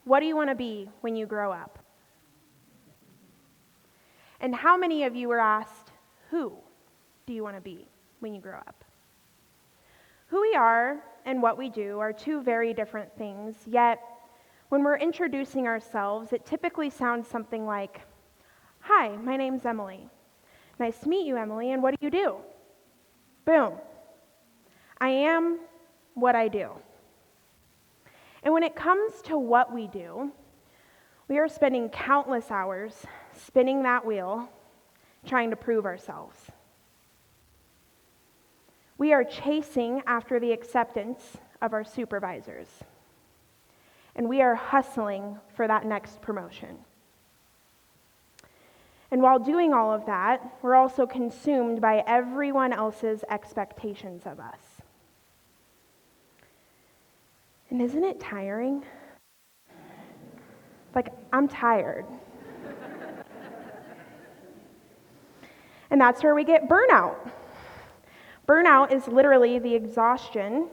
What do you want to be when you grow up? And how many of you were asked, who do you want to be when you grow up? Who we are and what we do are two very different things, yet when we're introducing ourselves, it typically sounds something like, "Hi, my name's Emily. Nice to meet you, Emily, and what do you do?" Boom. I am what I do. And when it comes to what we do, we are spending countless hours spinning that wheel, trying to prove ourselves. We are chasing after the acceptance of our supervisors. And we are hustling for that next promotion. And while doing all of that, we're also consumed by everyone else's expectations of us. And isn't it tiring? Like, I'm tired. And that's where we get burnout. Burnout is literally the exhaustion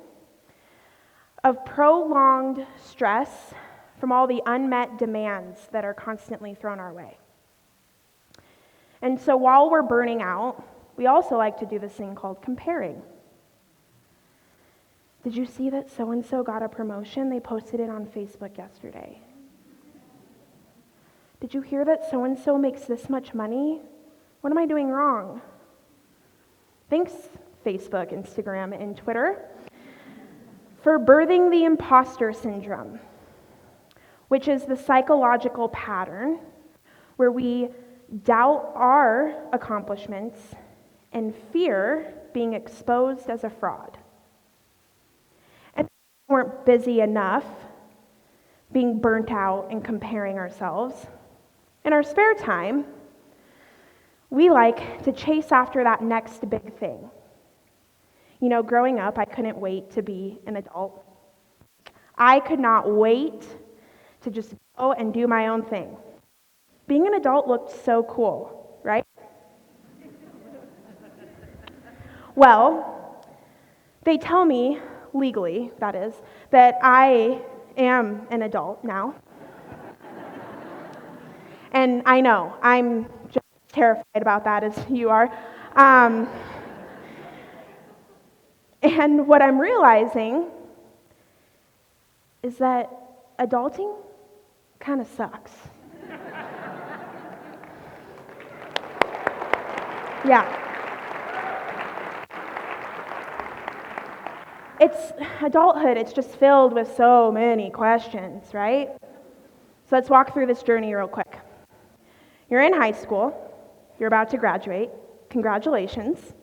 of prolonged stress from all the unmet demands that are constantly thrown our way. And so while we're burning out, we also like to do this thing called comparing. Did you see that so-and-so got a promotion? They posted it on Facebook yesterday. Did you hear that so-and-so makes this much money? What am I doing wrong? Thanks, Facebook, Instagram, and Twitter, for birthing the imposter syndrome, which is the psychological pattern where we doubt our accomplishments and fear being exposed as a fraud. And if we weren't busy enough being burnt out and comparing ourselves, in our spare time, we like to chase after that next big thing. You know, growing up, I couldn't wait to be an adult. I could not wait to just go and do my own thing. Being an adult looked so cool, right? Well, they tell me, legally, that is, that I am an adult now. And I know, I'm just terrified about that as you are. And what I'm realizing is that adulting kind of sucks. Yeah. It's adulthood, it's just filled with so many questions, right? So let's walk through this journey real quick. You're in high school, you're about to graduate, congratulations.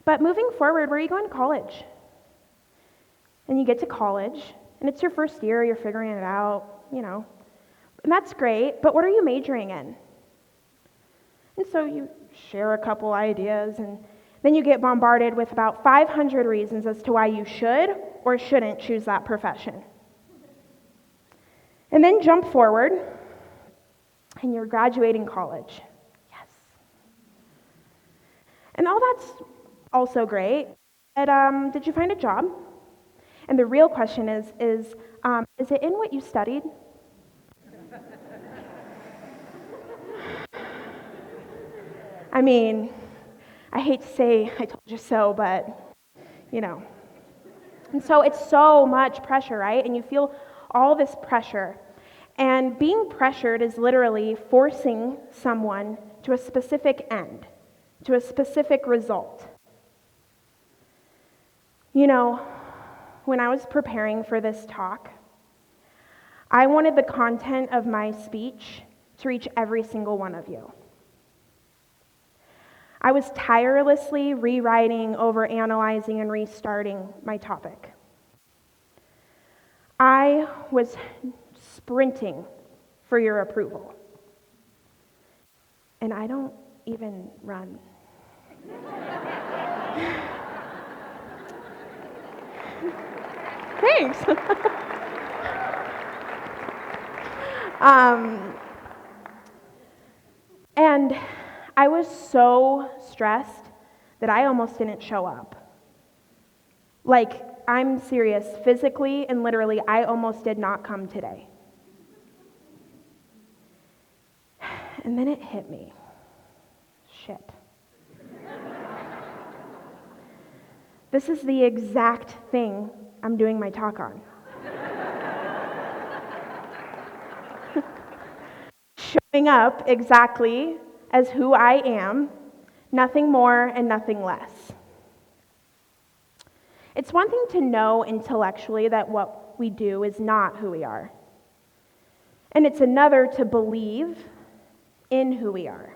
But moving forward, where are you going to college? And you get to college, and it's your first year, you're figuring it out, you know. And that's great, but what are you majoring in? And so you share a couple ideas, and then you get bombarded with about 500 reasons as to why you should or shouldn't choose that profession. And then jump forward, and you're graduating college. Yes. And all that's also great, but did you find a job? And the real question is it in what you studied? I mean, I hate to say I told you so, but, you know. And so it's so much pressure, right? And you feel all this pressure. And being pressured is literally forcing someone to a specific end, to a specific result. You know, when I was preparing for this talk, I wanted the content of my speech to reach every single one of you. I was tirelessly rewriting, overanalyzing, and restarting my topic. I was sprinting for your approval. And I don't even run. Thanks. And I was so stressed that I almost didn't show up. Like, I'm serious, physically and literally, I almost did not come today. And then it hit me. Shit. This is the exact thing I'm doing my talk on. Showing up exactly as who I am, nothing more and nothing less. It's one thing to know intellectually that what we do is not who we are. And it's another to believe in who we are.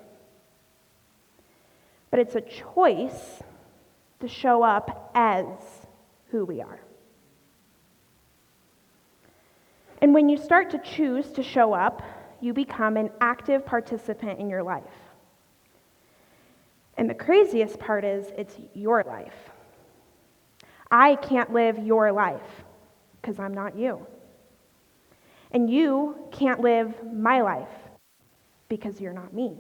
But it's a choice to show up as who we are. And when you start to choose to show up, you become an active participant in your life. And the craziest part is, it's your life. I can't live your life because I'm not you. And you can't live my life because you're not me.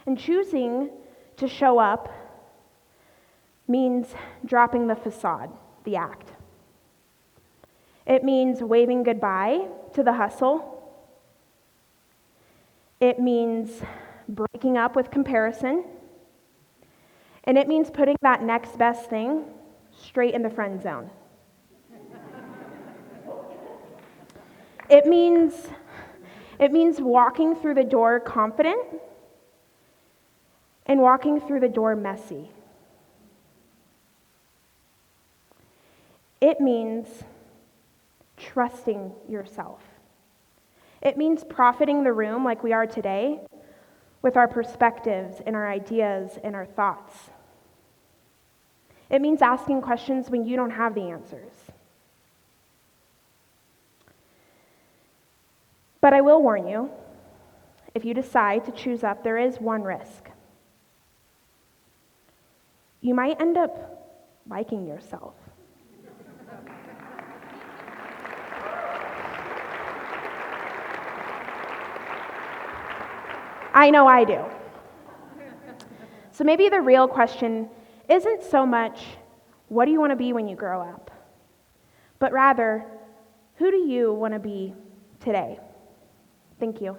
And choosing to show up means dropping the facade, the act. It means waving goodbye to the hustle. It means breaking up with comparison. And it means putting that next best thing straight in the friend zone. It means walking through the door confident and walking through the door messy. It means trusting yourself. It means profiting the room like we are today with our perspectives and our ideas and our thoughts. It means asking questions when you don't have the answers. But I will warn you, if you decide to choose up, there is one risk. You might end up liking yourself. I know I do. So maybe the real question isn't so much, what do you want to be when you grow up? But rather, who do you want to be today? Thank you.